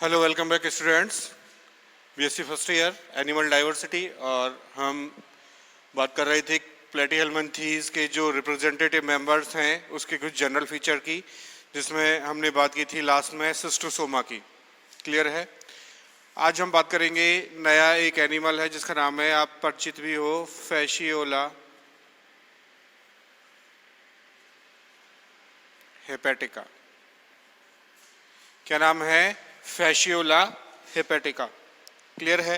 Hello, welcome back students. BSc first year animal diversity. और हम बात कर रहे थे प्लेटीहेल्मिन्थीज के जो रिप्रेजेंटेटिव मेंबर्स हैं उसके कुछ जनरल फीचर की, जिसमें हमने बात की थी लास्ट में सिस्टोसोमा की। क्लियर है? आज हम बात करेंगे नया एक एनिमल है जिसका नाम है, आप परिचित भी हो, फैसियोला हेपेटिका। क्या नाम है? Fasciola hepatica. क्लियर है?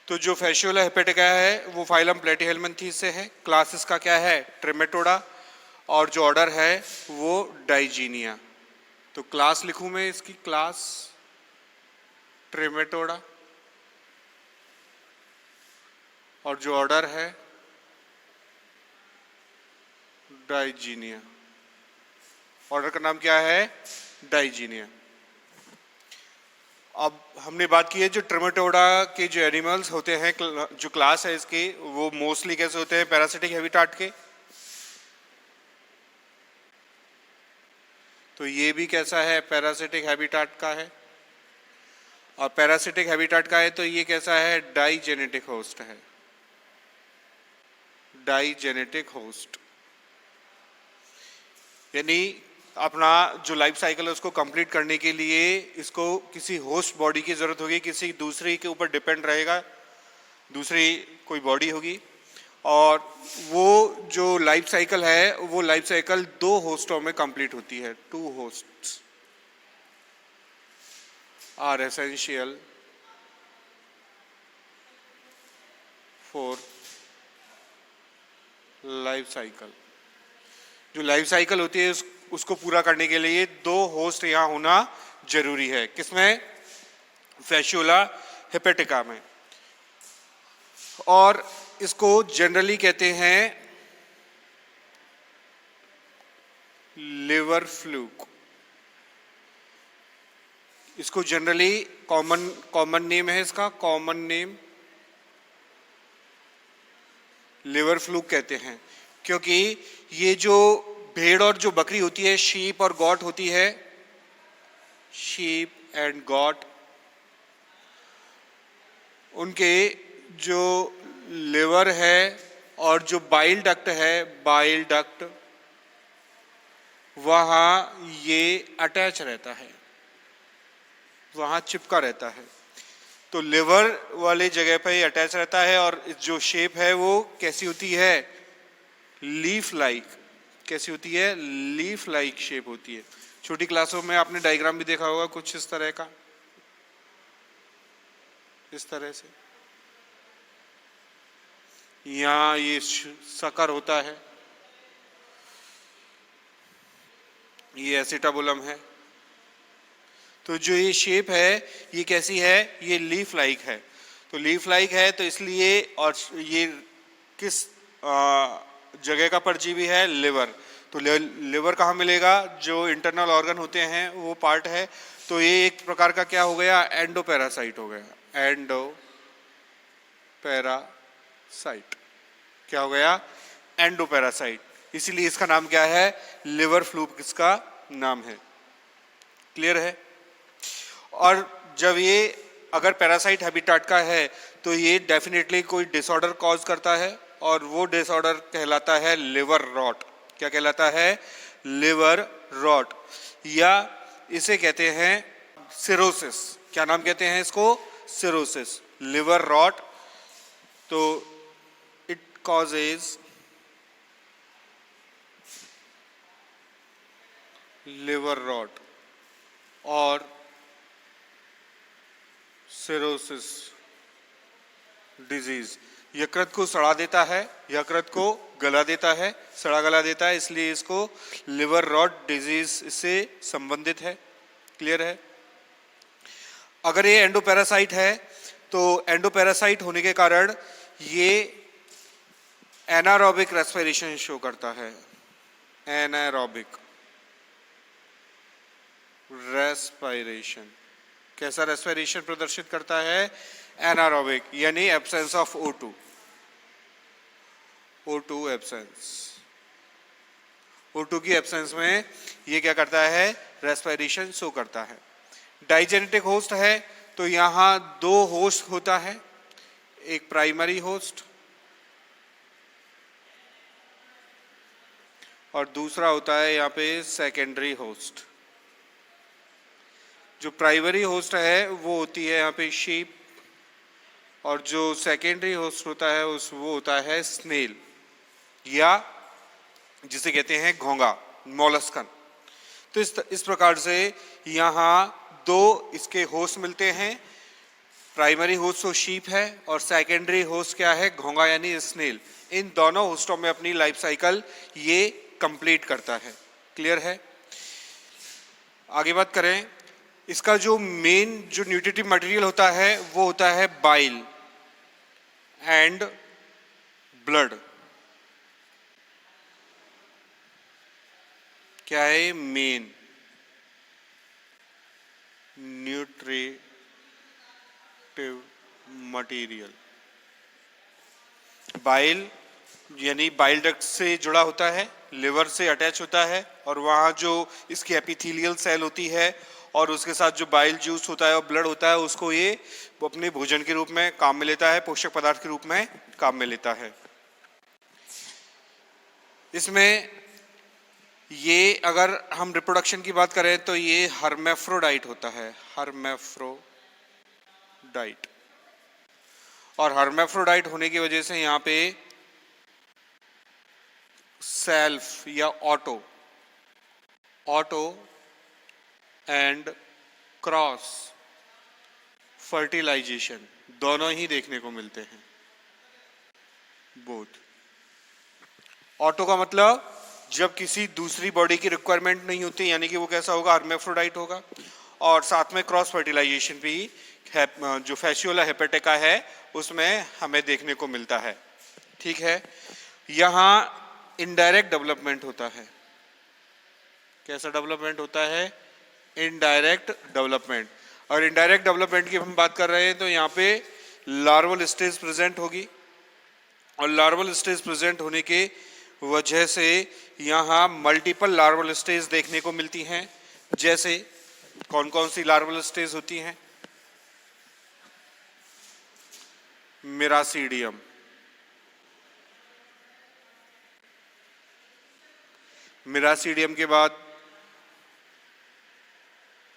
तो जो फैसियोला हेपेटिका है वो फाइलम प्लेटीहेल्मिन्थीज से है। क्लास इसका क्या है? ट्रिमेटोडा। और जो ऑर्डर है वो डाइजीनिया। तो क्लास लिखूं मैं इसकी, क्लास ट्रिमेटोडा, और जो ऑर्डर है डाइजीनिया। ऑर्डर का नाम क्या है? डाइजीनिया। अब हमने बात की है जो ट्रिमेटोडा के जो एनिमल्स होते हैं, जो क्लास है इसकी, वो मोस्टली कैसे होते हैं? पैरासिटिक हैबिटाट के। तो ये भी कैसा है? पैरासिटिक हैबिटाट का है। और पैरासिटिक हैबिटाट का है तो ये कैसा है? डाइजेनेटिक होस्ट है। डाइजेनेटिक होस्ट यानी अपना जो लाइफ साइकिल है उसको कंप्लीट करने के लिए इसको किसी होस्ट बॉडी की जरूरत होगी, किसी दूसरी के ऊपर डिपेंड रहेगा, दूसरी कोई बॉडी होगी। और वो जो लाइफ साइकिल है वो लाइफ साइकिल 2 होस्टों में कंप्लीट होती है। 2 hosts are essential for life cycle. जो लाइफ साइकिल होती है उसको पूरा करने के लिए 2 होस्ट यहाँ होना जरूरी है। किसमें? फैसियोला हेपेटिका में। और इसको जनरली कहते हैं लिवर फ्लूक। इसको जनरली कॉमन नेम है, इसका कॉमन नेम लिवर फ्लूक कहते हैं, क्योंकि ये जो भेड़ और जो बकरी होती है, शीप और गॉट होती है, शीप एंड गॉट, उनके जो लिवर है और जो बाइल डक्ट है, बाइल डक्ट, वहाँ ये अटैच रहता है, वहाँ चिपका रहता है। तो लिवर वाले जगह पे ये अटैच रहता है। और जो शेप है वो कैसी होती है? Leaf like. कैसी होती है? लीफ लाइक शेप होती है। छोटी क्लासों में आपने डायग्राम भी देखा होगा कुछ इस तरह का, इस तरह से। यहाँ ये सकर होता है, ये एसिटाबुलम है। तो जो ये शेप है ये कैसी है? ये लीफ लाइक है। तो लीफ लाइक है तो इसलिए, और ये किस जगह का परजीवी है? लिवर। तो लिवर कहाँ मिलेगा? जो इंटरनल ऑर्गन होते हैं वो पार्ट है। तो ये एक प्रकार का क्या हो गया? एंडोपैरासाइट हो गया। एंडोपैरासाइट क्या हो गया? एंडोपैरासाइट। इसीलिए इसका नाम क्या है? लिवर फ्लूक इसका नाम है। क्लियर है? और जब ये अगर पैरासाइट हैबिटाट का है तो ये डेफिनेटली कोई डिसऑर्डर कॉज करता है, और वो डिसऑर्डर कहलाता है लिवर रॉट। क्या कहलाता है? लिवर रॉट, या इसे कहते हैं सिरोसिस। क्या नाम कहते हैं इसको? Cirrhosis, liver rot. तो इट कॉजेज लिवर रॉट और सिरोसिस डिजीज। यकृत को सड़ा देता है, यकृत को गला देता है, सड़ा गला देता है, इसलिए इसको लिवर रॉट डिजीज से संबंधित है। क्लियर है? अगर ये एंडोपैरासाइट है तो एंडोपैरासाइट होने के कारण ये एनारोबिक रेस्पिरेशन शो करता है। Anaerobic respiration. कैसा रेस्पिरेशन प्रदर्शित करता है? एनारोबिक, यानी absence of O2। O2 absence. O2 की एब्सेंस में ये क्या करता है? रेस्पिरेशन शो करता है। डाइजेनेटिक होस्ट है तो यहाँ दो होस्ट होता है, एक प्राइमरी होस्ट और दूसरा होता है यहाँ पे सेकेंडरी होस्ट। जो प्राइमरी होस्ट है वो होती है यहाँ पे शीप और जो सेकेंडरी होस्ट होता है वो होता है स्नेल या जिसे कहते हैं घोंगा, मॉलस्कन। तो इस प्रकार से यहाँ दो इसके होस्ट मिलते हैं, प्राइमरी होस्ट तो शीप है और सेकेंडरी होस्ट क्या है, घोंगा यानी स्नेल। इन दोनों होस्टों में अपनी लाइफ साइकिल ये कंप्लीट करता है। क्लियर है? आगे बात करें, इसका जो मेन जो न्यूट्रिटिव मटेरियल होता है वो होता है बाइल एंड ब्लड। क्या है मेन न्यूट्रिटिव मटेरियल? बाइल यानी बाइल डक्ट से जुड़ा होता है, लिवर से अटैच होता है और वहाँ जो इसकी एपिथेलियल सेल होती है और उसके साथ जो बाइल जूस होता है और ब्लड होता है उसको ये अपने भोजन के रूप में काम में लेता है, पोषक पदार्थ के रूप में काम में लेता है। इसमें ये अगर हम रिप्रोडक्शन की बात करें तो ये हर्मेफ्रोडाइट होता है, हर्मेफ्रोडाइट। और हर्मेफ्रोडाइट होने की वजह से यहाँ पे सेल्फ या ऑटो एंड क्रॉस फर्टिलाइजेशन दोनों ही देखने को मिलते हैं। बोथ। ऑटो का मतलब जब किसी दूसरी बॉडी की रिक्वायरमेंट नहीं होती, यानी कि वो कैसा होगा, हर्मेफ्रोडाइट होगा। और साथ में क्रॉस फर्टिलाइजेशन भी जो फैसियोला हेपेटिका है उसमें हमें देखने को मिलता है। ठीक है, यहाँ इनडायरेक्ट डेवलपमेंट होता है। कैसा डेवलपमेंट होता है? Indirect development. और इनडायरेक्ट डेवलपमेंट की हम बात कर रहे हैं तो यहाँ पे लार्वल स्टेज प्रेजेंट होगी और लार्वल स्टेज प्रेजेंट होने के वजह से यहाँ मल्टीपल लार्वल स्टेज देखने को मिलती हैं। जैसे कौन कौन सी लार्वल स्टेज होती हैं? मिरासीडियम, मिरासीडियम के बाद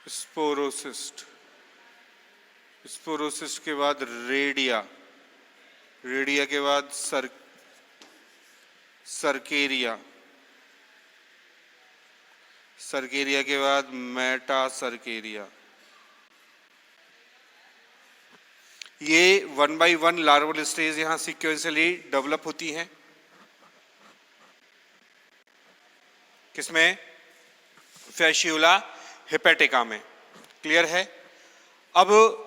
स्पोरोसिस्ट, स्पोरोसिस्ट के बाद रेडिया, रेडिया के बाद सर्केरिया, सर्केरिया के बाद मेटासर्केरिया। ये 1 बाई 1 लार्वल स्टेज यहाँ सीक्वेंशियली डेवलप होती हैं। किसमें? फैसियोला हेपेटिका में। क्लियर है? अब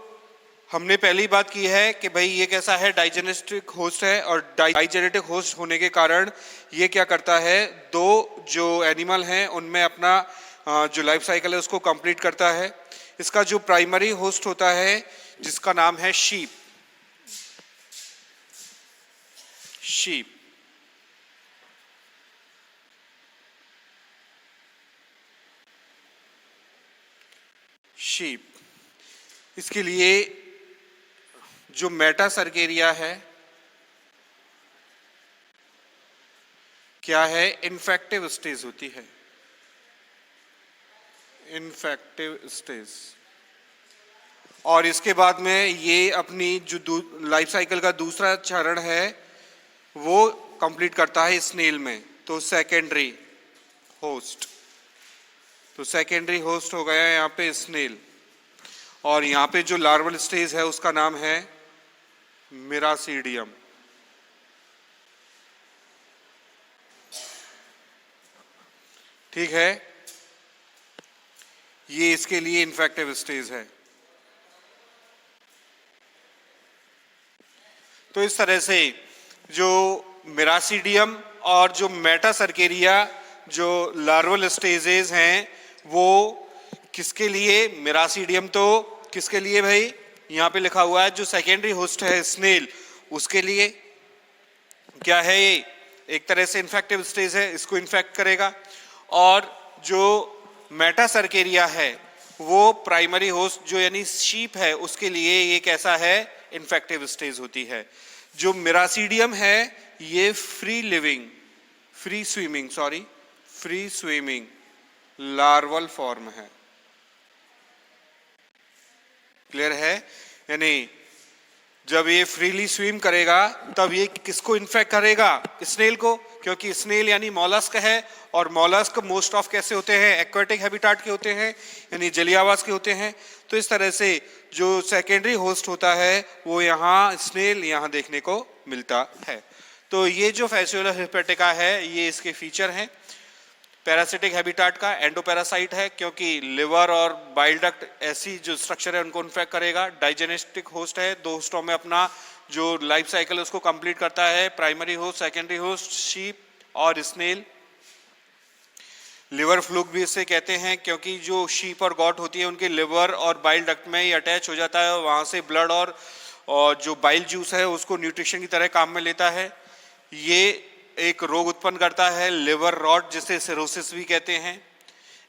हमने पहली बात की है कि भाई ये कैसा है, डाइजेनेटिक होस्ट है और डाइजेनेटिक होस्ट होने के कारण ये क्या करता है, दो जो एनिमल हैं उनमें अपना जो लाइफ साइकिल है उसको कंप्लीट करता है। इसका जो प्राइमरी होस्ट होता है जिसका नाम है शीप, शीप शीप इसके लिए जो मेटासर्केरिया है क्या है, इन्फेक्टिव स्टेज होती है, इन्फेक्टिव स्टेज। और इसके बाद में ये अपनी जो लाइफ साइकिल का दूसरा चरण है वो कंप्लीट करता है स्नेल में, तो सेकेंडरी होस्ट। तो सेकेंडरी होस्ट हो गया यहाँ पे स्नेल और यहाँ पे जो लार्वल स्टेज है उसका नाम है मिरासीडियम। ठीक है, ये इसके लिए इन्फेक्टिव स्टेज है। तो इस तरह से जो मिरासीडियम और जो मेटासर्केरिया जो लार्वल स्टेजेस हैं वो किसके लिए, मिरासीडियम तो किसके लिए भाई, यहाँ पे लिखा हुआ है जो सेकेंडरी होस्ट है स्नेल उसके लिए। क्या है ये, एक तरह से इन्फेक्टिव स्टेज है, इसको इन्फेक्ट करेगा। और जो मेटासर्केरिया है वो प्राइमरी होस्ट जो यानी शीप है उसके लिए ये कैसा है, इन्फेक्टिव स्टेज होती है। जो मिरासीडियम है ये फ्री स्विमिंग लार्वल फॉर्म है। क्लियर है? यानी जब ये फ्रीली स्विम करेगा तब ये किसको इन्फेक्ट करेगा, स्नेल को, क्योंकि स्नेल यानी मॉलस्क है और मॉलस्क मोस्ट ऑफ कैसे होते हैं, एक्वेटिक हैबिटाट के होते हैं यानी जलीय आवास के होते हैं। तो इस तरह से जो सेकेंडरी होस्ट होता है वो यहाँ स्नेल यहाँ देखने को मिलता है। तो ये जो फैसियोला हिपेटिका है ये इसके फीचर हैं। पैरासिटिक हैबिटाट का एंडोपैरासाइट है क्योंकि लिवर और बाइल डक्ट ऐसी जो स्ट्रक्चर है उनको इन्फेक्ट करेगा। डाइजेनेस्टिक होस्ट है, दो होस्टों में अपना जो लाइफ साइकिल है उसको कंप्लीट करता है, primary host, secondary host, sheep और स्नेल। लिवर फ्लूक भी इससे कहते हैं क्योंकि जो शीप और गॉट होती है उनके लिवर और बाइल डक्ट में ही अटैच हो जाता है और वहां से ब्लड और जो बाइल जूस है उसको न्यूट्रिशन की तरह काम में लेता है। ये एक रोग उत्पन्न करता है लिवर रॉट जिसे सिरोसिस भी कहते हैं।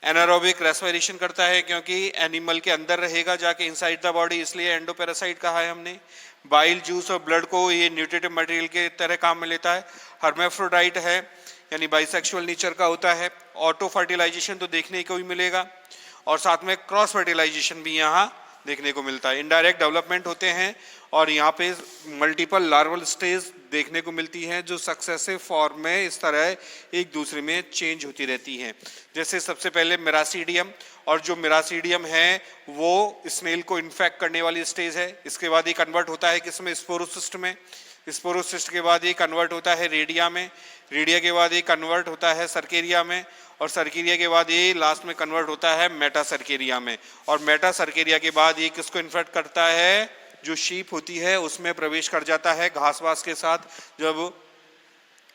एनारोबिक रेस्पिरेशन करता है क्योंकि एनिमल के अंदर रहेगा जाके इनसाइड द बॉडी, इसलिए एंडोपैरासाइट कहा है हमने। बाइल जूस और ब्लड को ये न्यूट्रिटिव मटेरियल के तरह काम में लेता है। हर्मेफ्रोडाइट है यानी बाइसेक्सुअल नेचर का होता है। ऑटो फर्टिलाइजेशन तो देखने को ही मिलेगा और साथ में क्रॉस फर्टिलाइजेशन भी यहाँ देखने को मिलता है। इनडायरेक्ट डेवलपमेंट होते हैं और यहाँ पे मल्टीपल लार्वल स्टेज देखने को मिलती हैं जो सक्सेसिव फॉर्म में इस तरह एक दूसरे में चेंज होती रहती हैं। जैसे सबसे पहले मिरासीडियम, और जो मिरासीडियम है वो स्नेल को इन्फेक्ट करने वाली स्टेज है। इसके बाद ये कन्वर्ट होता है किसमें, स्पोरोसिस्ट में। स्पोरोसिस्ट के बाद ये कन्वर्ट होता है रेडिया में। रेडिया के बाद ये कन्वर्ट होता है सर्केरिया में और सर्केरिया के बाद ये लास्ट में कन्वर्ट होता है मेटा सर्केरिया में। और मेटा सर्केरिया के बाद ये किसको इन्फेक्ट करता है, जो शीप होती है उसमें प्रवेश कर जाता है घास वास के साथ जब,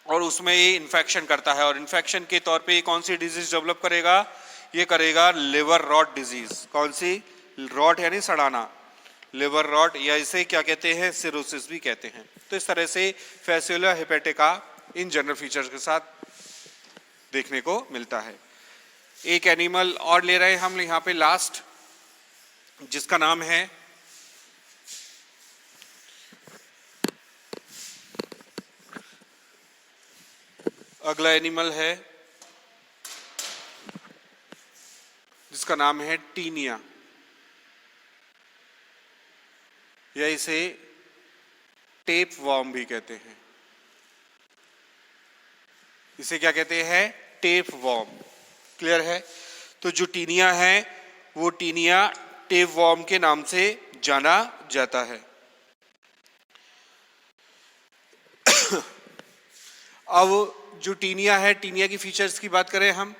और उसमें ये इन्फेक्शन करता है। और इन्फेक्शन के तौर पे ये कौन सी डिजीज डेवलप करेगा, ये करेगा लिवर रॉट डिजीज। कौन सी, रॉट यानी सड़ाना, लिवर रॉट, या इसे क्या कहते हैं, सिरोसिस भी कहते हैं। तो इस तरह से फैसियोला हिपेटिका इन जनरल फीचर्स के साथ देखने को मिलता है। एक एनिमल और ले रहे हैं हम यहाँ पे लास्ट, जिसका नाम है अगला एनिमल है जिसका नाम है टीनिया, या इसे टेप वॉर्म भी कहते हैं। इसे क्या कहते हैं, टेप वॉर्म। क्लियर है? तो जो टीनिया है वो टीनिया टेप वॉर्म के नाम से जाना जाता है। अब जो टीनिया है, टीनिया की फीचर्स की बात करें हम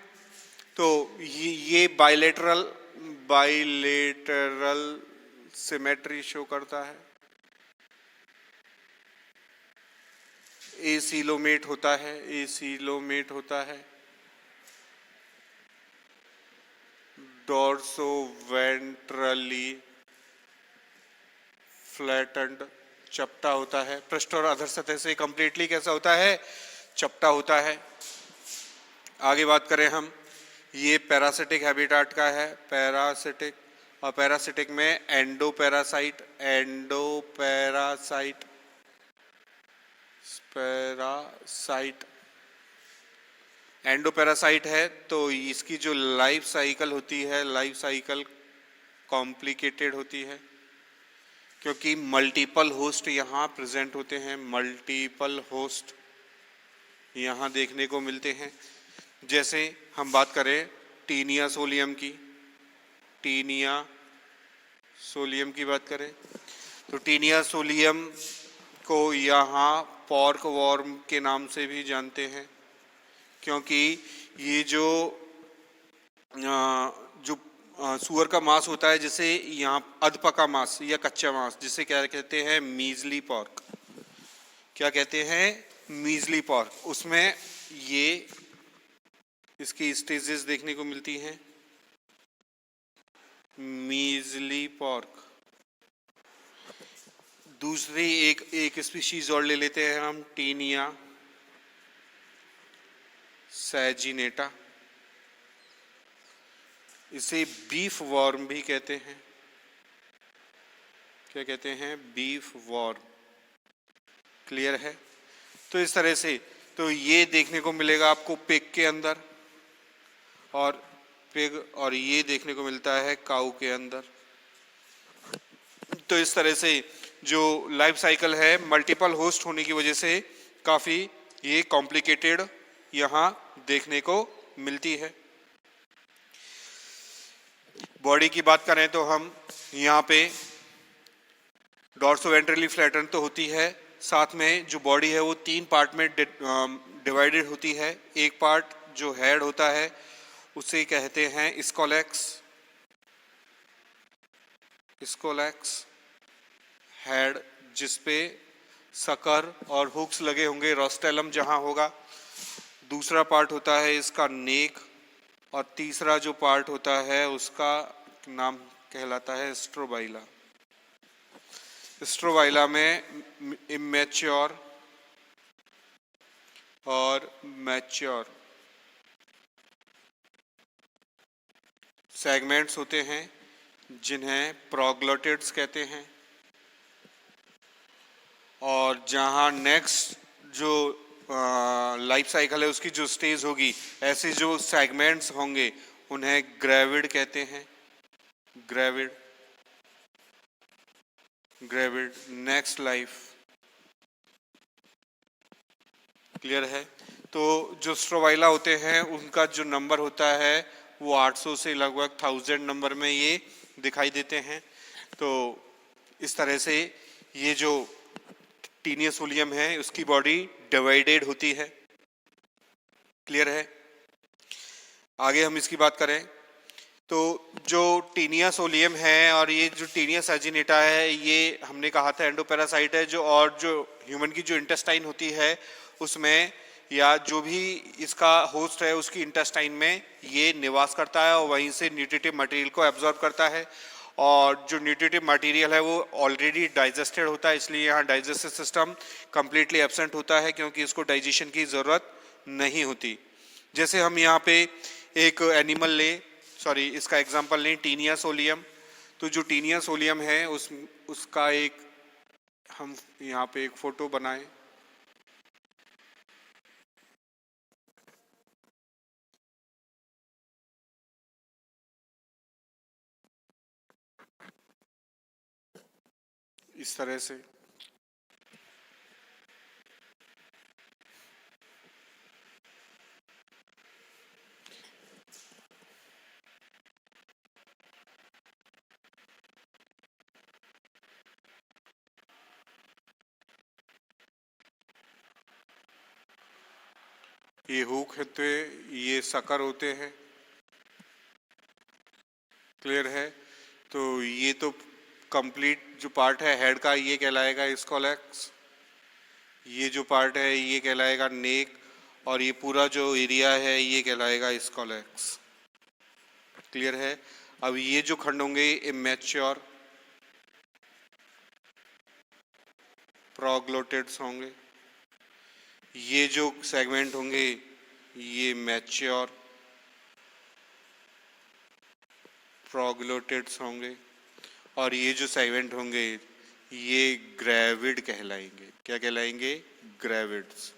तो ये बाइलेटरल सिमेट्री शो करता है, एसीलोमेट होता है, डोर्सो वेंट्रली फ्लैटेंड चपटा होता है। पृष्ठ और अधर सतह से कंप्लीटली कैसा होता है, चपटा होता है। आगे बात करें हम, ये पैरासिटिक हैबिटाट का है, पैरासिटिक, और पैरासिटिक में एंडोपैरासाइट एंडोपैरासाइट है। तो इसकी जो लाइफ साइकिल होती है, लाइफ साइकिल कॉम्प्लिकेटेड होती है क्योंकि मल्टीपल होस्ट यहाँ प्रेजेंट होते हैं, मल्टीपल होस्ट यहाँ देखने को मिलते हैं। जैसे हम बात करें टीनिया सोलियम की बात करें तो टीनिया सोलियम को यहाँ पॉर्क वॉर्म के नाम से भी जानते हैं क्योंकि ये जो सुअर का मांस होता है, जिसे यहाँ अधपका मांस या कच्चा मांस, जिसे क्या कहते हैं, मीजली पॉर्क। क्या कहते हैं, मीजली पॉर्क। उसमें ये इसकी स्टेजेस देखने को मिलती हैं। मीजली पॉर्क। दूसरी एक स्पीशीज और ले लेते हैं हम, टीनिया सैजिनेटा। इसे बीफ वॉर्म भी कहते हैं। क्या कहते हैं? Beef warm. क्लियर है? तो इस तरह से तो ये देखने को मिलेगा आपको पिग के अंदर, और पिग, और ये देखने को मिलता है काऊ के अंदर। तो इस तरह से जो लाइफ साइकिल है मल्टीपल होस्ट होने की वजह से काफी ये कॉम्प्लिकेटेड यहाँ देखने को मिलती है। बॉडी की बात करें तो हम यहाँ पे डॉर्सोवेंट्रली फ्लैटन तो होती है, साथ में जो बॉडी है वो 3 पार्ट में डिवाइडेड होती है। एक पार्ट जो हेड होता है उसे कहते हैं स्कोलेक्स। स्कोलेक्स हेड, जिसपे सकर और हुक्स लगे होंगे, रोस्टेलम जहां होगा। दूसरा पार्ट होता है इसका नेक, और तीसरा जो पार्ट होता है उसका नाम कहलाता है स्ट्रोबाइला। स्ट्रोबाइला में इमेच्योर और मैच्योर सेगमेंट्स होते हैं जिन्हें प्रोग्लोटिड्स कहते हैं। और जहां नेक्स्ट जो लाइफ साइकिल है उसकी जो स्टेज होगी, ऐसे जो सेगमेंट्स होंगे उन्हें ग्रेविड कहते हैं। Gravid, gravid next life. Clear है? तो जो स्ट्रोबाइला होते हैं उनका जो नंबर होता है वो 800 से लगभग 1000 नंबर में ये दिखाई देते हैं। तो इस तरह से ये जो टीनियस ओलियम है उसकी बॉडी डिवाइडेड होती है। क्लियर है? आगे हम इसकी बात करें तो जो टीनियस ओलियम है और ये जो टीनियस एजिनेटा है, ये हमने कहा था एंडोपैरासाइट है, जो और जो ह्यूमन की जो इंटेस्टाइन होती है उसमें, या जो भी इसका होस्ट है उसकी इंटेस्टाइन में ये निवास करता है और वहीं से न्यूट्रिटिव मटेरियल को एब्जॉर्ब करता है। और जो न्यूट्रिटिव मटेरियल है वो ऑलरेडी डाइजेस्टेड होता है, इसलिए यहाँ डाइजेस्टिव सिस्टम कंप्लीटली एब्सेंट होता है क्योंकि इसको डाइजेशन की ज़रूरत नहीं होती। जैसे हम यहाँ पे एक एनिमल लें, सॉरी इसका एग्जांपल लें टीनियस ओलियम। तो जो टीनियस ओलियम है उसका एक हम यहाँ पे एक फोटो बनाएं। इस तरह से ये हुक होते, ये सकर होते हैं। क्लियर है? तो ये तो कंप्लीट जो पार्ट है हेड का ये कहलाएगा स्कोलेक्स, ये जो पार्ट है ये कहलाएगा नेक, और ये पूरा जो एरिया है ये कहलाएगा स्कोलेक्स। क्लियर है? अब ये जो खंड होंगे इमेच्योर प्रोग्लोटिड्स होंगे, ये जो सेगमेंट होंगे ये मैच्योर प्रोग्लोटिड्स होंगे, और ये जो सेगमेंट होंगे ये ग्रेविड कहलाएंगे। क्या कहलाएंगे? ग्रेविड्स।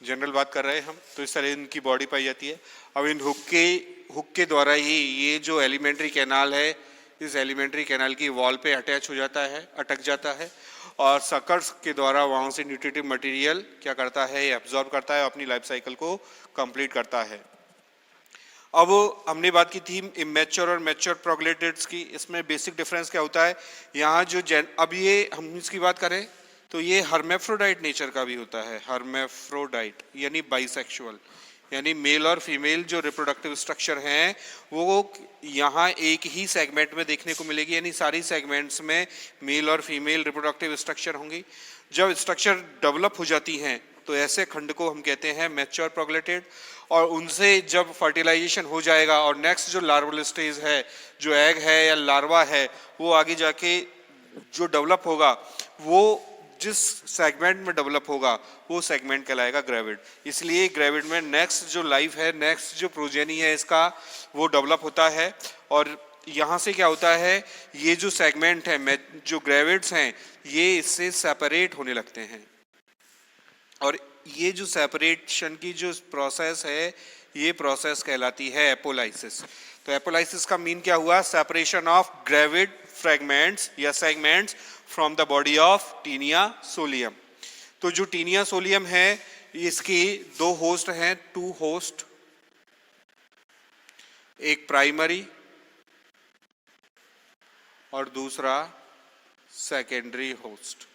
जनरल बात कर रहे हैं हम। तो इस तरह इनकी बॉडी पाई जाती है। अब इन हुक के द्वारा ही ये जो एलिमेंट्री कैनाल है, इस एलिमेंट्री कैनाल की वॉल पे अटैच हो जाता है, अटक जाता है, और सकर्स के द्वारा वहाँ से न्यूट्रिटिव मटेरियल क्या करता है? एब्जॉर्ब करता है, अपनी लाइफ साइकिल को कंप्लीट करता है। अब हमने बात की थी इमेच्योर और मैच्योर प्रोग्लोटिड्स की। इसमें बेसिक डिफरेंस क्या होता है? यहाँ जो अब ये हम इसकी बात करें तो ये हर्मेफ्रोडाइट नेचर का भी होता है। हर्मेफ्रोडाइट यानी बाइसेक्सुअल, यानी मेल और फीमेल जो रिप्रोडक्टिव स्ट्रक्चर हैं वो यहाँ एक ही सेगमेंट में देखने को मिलेगी, यानी सारी सेगमेंट्स में मेल और फीमेल रिप्रोडक्टिव स्ट्रक्चर होंगी। जब स्ट्रक्चर डेवलप हो जाती हैं तो ऐसे खंड को हम कहते हैं मैच्योर प्रोग्लोटिड, और उनसे जब फर्टिलाइजेशन हो जाएगा और नेक्स्ट जो लार्वल स्टेज है, जो एग है या लार्वा है, वो आगे जाके जो डेवलप होगा वो जिस सेगमेंट में डेवलप होगा वो सेगमेंट कहलाएगा ग्रेविड। इसलिए ग्रेविड में नेक्स्ट जो लाइफ है, नेक्स्ट जो प्रोजेनी है इसका, वो डेवलप होता है। और यहाँ से क्या होता है, ये जो सेगमेंट है, जो ग्रेविड्स हैं, ये इससे सेपरेट होने लगते हैं। और ये जो सेपरेशन की जो प्रोसेस है, ये प्रोसेस कहलाती है एपोलाइसिस। तो एपोलाइसिस का मीन क्या हुआ, सेपरेशन ऑफ ग्रेविड फ्रैगमेंट्स या segments from the body of taenia solium. तो जो टीनिया सोलियम है, इसकी दो होस्ट हैं, टू होस्ट, एक प्राइमरी और दूसरा सेकेंडरी होस्ट।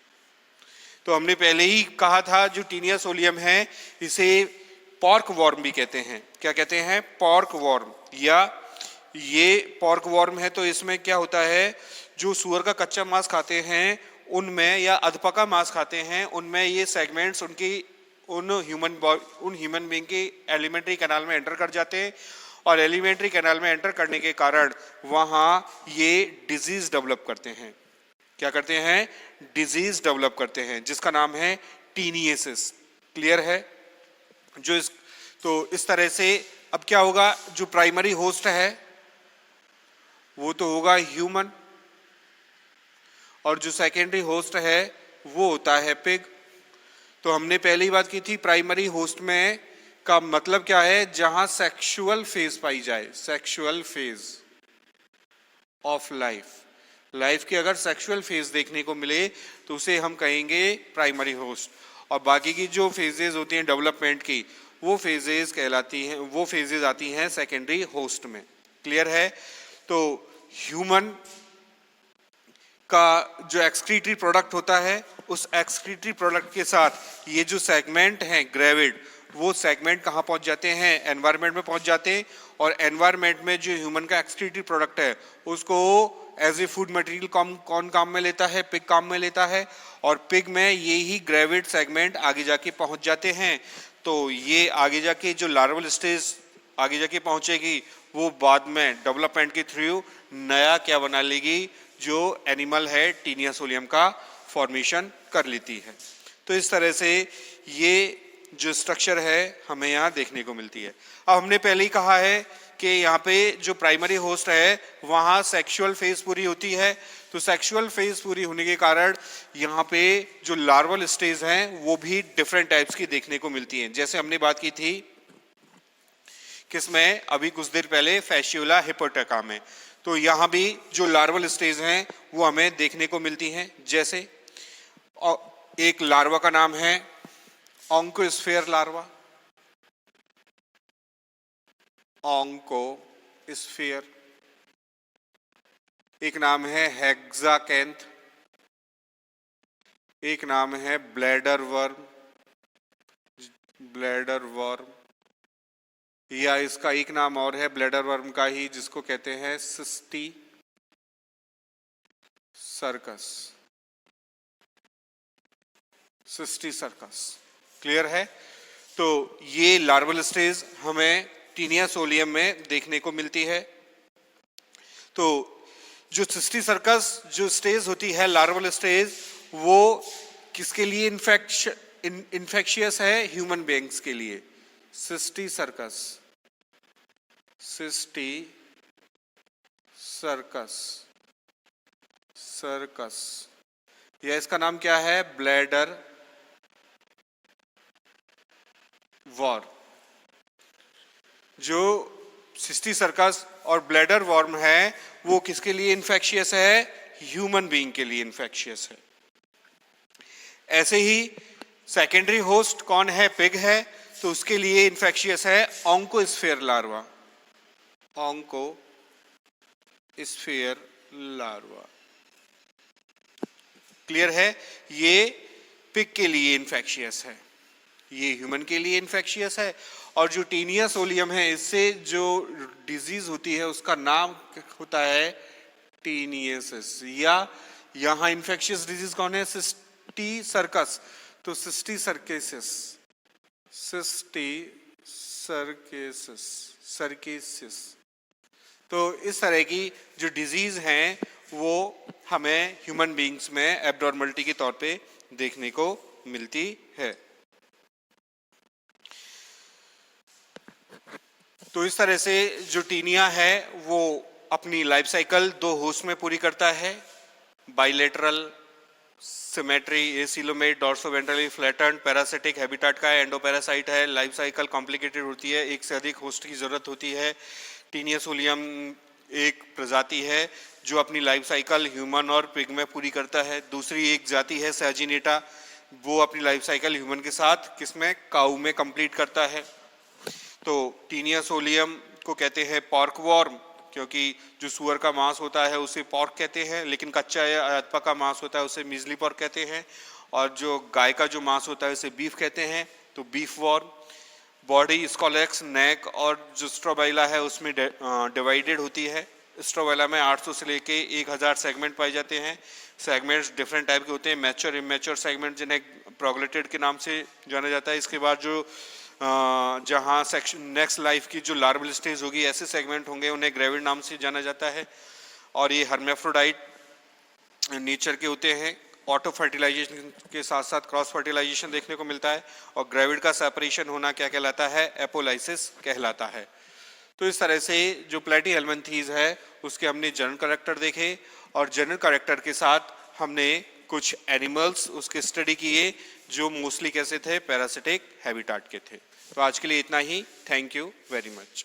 तो हमने पहले ही कहा था जो टीनिया सोलियम है इसे पॉर्क वॉर्म भी कहते हैं। क्या कहते हैं, पॉर्क वॉर्म। या ये पॉर्क वॉर्म है तो इसमें क्या होता है, जो सुअर का कच्चा मांस खाते हैं उनमें, या अधपका मांस खाते हैं उनमें, ये सेगमेंट्स उनकी उन ह्यूमन बीइंग के एलिमेंट्री कैनाल में एंटर कर जाते हैं। और एलिमेंट्री कैनाल में एंटर करने के कारण वहाँ ये डिजीज डेवलप करते हैं। क्या करते हैं, डिजीज डेवलप करते हैं, जिसका नाम है टीनियसिस। क्लियर है। तो इस तरह से अब क्या होगा, जो प्राइमरी होस्ट है वो तो होगा ह्यूमन, और जो सेकेंडरी होस्ट है वो होता है पिग। तो हमने पहली बात की थी, प्राइमरी होस्ट में का मतलब क्या है, जहां सेक्सुअल फेज पाई जाए, सेक्सुअल फेज ऑफ लाइफ की अगर सेक्सुअल फेज देखने को मिले तो उसे हम कहेंगे प्राइमरी होस्ट। और बाकी की जो फेजेस होती हैं डेवलपमेंट की, वो फेजेस कहलाती हैं, वो फेजेस आती हैं सेकेंडरी होस्ट में। क्लियर है। तो ह्यूमन का जो एक्सक्रीटरी प्रोडक्ट होता है, उस एक्सक्रीटरी प्रोडक्ट के साथ ये जो सेगमेंट हैं ग्रेविड, वो सेगमेंट कहाँ पहुँच जाते हैं, एनवायरनमेंट में पहुँच जाते हैं। और एनवायरनमेंट में जो ह्यूमन का एक्सक्रीटरी प्रोडक्ट है उसको एज ए फूड मटेरियल कौन काम में लेता है, पिग काम में लेता है। और पिग में ये ही ग्रेविड सेगमेंट आगे जाके पहुँच जाते हैं। तो ये आगे जाके जो लार्वल स्टेज आगे जाके पहुँचेगी, वो बाद में डेवलपमेंट के थ्रू नया क्या बना लेगी, जो एनिमल है टीनिया सोलियम का फॉर्मेशन कर लेती है। तो इस तरह से ये जो स्ट्रक्चर है हमें यहाँ देखने को मिलती है। अब हमने पहले ही कहा है कि यहाँ पे जो प्राइमरी होस्ट है वहाँ सेक्सुअल फेज पूरी होती है। तो सेक्सुअल फेज पूरी होने के कारण यहाँ पे जो लार्वल स्टेज हैं वो भी डिफरेंट टाइप्स की देखने को मिलती हैं। जैसे हमने बात की थी किसमें, अभी कुछ देर पहले फैशियोला हिपोटेका में। तो यहाँ भी जो लार्वल स्टेज हैं वो हमें देखने को मिलती हैं। जैसे एक लार्वा का नाम है ऑन्कोस्फेयर लार्वा, ऑन्कोस्फेयर। एक नाम है हेक्साकैंथ, एक नाम है ब्लैडर वर्म, या इसका एक नाम और है ब्लैडर वर्म का ही, जिसको कहते हैं सिस्टी सर्कस। क्लियर है। तो ये लार्वल स्टेज हमें टीनिया सोलियम में देखने को मिलती है। तो जो सिस्टी सर्कस जो स्टेज होती है, लार्वल स्टेज, वो किसके लिए इन्फेक्शियस है, ह्यूमन बीइंग्स के लिए। सिस्टी सर्कस, या इसका नाम क्या है, ब्लैडर वॉर्म। जो सिस्टी सर्कस और ब्लैडर वॉर्म है वो किसके लिए इन्फेक्शियस है, ह्यूमन बीइंग के लिए इन्फेक्शियस है। ऐसे ही सेकेंडरी होस्ट कौन है, पिग है, तो उसके लिए इन्फेक्शियस है ऑन्कोस्फेयर लार्वा, ऑन्कोस्फेयर लार्वा। क्लियर है। ये पिग के लिए इन्फेक्शियस है, ये ह्यूमन के लिए इन्फेक्शियस है। और जो टीनिया सोलियम है, इससे जो डिजीज होती है उसका नाम होता है टीनियसिस। या यहाँ इन्फेक्शियस डिजीज कौन है, सिस्टी सर्कस। तो सिस्टी सर्केसिस। तो इस तरह की जो डिजीज हैं वो हमें ह्यूमन बीइंग्स में एब्नॉर्मलिटी के तौर पे देखने को मिलती है। तो इस तरह से जो टीनिया है वो अपनी लाइफ साइकिल दो होस्ट में पूरी करता है, bilateral, symmetry, acoelomate, dorsoventrally flatten, parasitic habitat का एंडोपैरासाइट है। लाइफ साइकिल कॉम्प्लिकेटेड होती है, एक से अधिक होस्ट की जरूरत होती है। टीनिया सोलियम एक प्रजाति है जो अपनी लाइफ साइकिल ह्यूमन और पिग में पूरी करता है। दूसरी एक जाति है सैजिनेटा, वो अपनी लाइफ साइकिल ह्यूमन के साथ किसमें, काऊ में कंप्लीट करता है। तो टीनिया सोलियम को कहते हैं पॉर्क वॉर्म, क्योंकि जो सुअर का मांस होता है उसे पॉर्क कहते हैं, लेकिन कच्चा या अधपका का मांस होता है उसे मिजली पॉर्क कहते हैं, और जो गाय का जो मांस होता है उसे बीफ कहते हैं, तो बीफ वॉर्म। बॉडी स्कॉलेक्स, नेक और जो स्ट्रोबाइला है उसमें डिवाइडेड होती है। स्ट्रोबाइला में 800 से लेके 1000 सेगमेंट पाए जाते हैं। सेगमेंट्स डिफरेंट टाइप के होते हैं, मैच्योर, इमेच्योर सेगमेंट जिन्हें प्रोग्लेटेड के नाम से जाना जाता है। इसके बाद जो जहाँ सेक्शन नेक्स्ट लाइफ की जो लार्वल स्टेज होगी ऐसे सेगमेंट होंगे, उन्हें ग्रेविड नाम से जाना जाता है। और ये हर्मेफ्रोडाइट नेचर के होते हैं। ऑटो फर्टिलाइजेशन के साथ साथ क्रॉस फर्टिलाइजेशन देखने को मिलता है, और ग्रेविड का सेपरेशन होना क्या कहलाता है, एपोलाइसिस कहलाता है। तो इस तरह से जो प्लेटीहेल्मिन्थीज है उसके हमने जनरल कैरेक्टर देखे, और जनरल कैरेक्टर के साथ हमने कुछ एनिमल्स उसके स्टडी किए जो मोस्टली कैसे थे, पैरासिटिक हैबिटाट के थे। तो आज के लिए इतना ही। Thank you very much.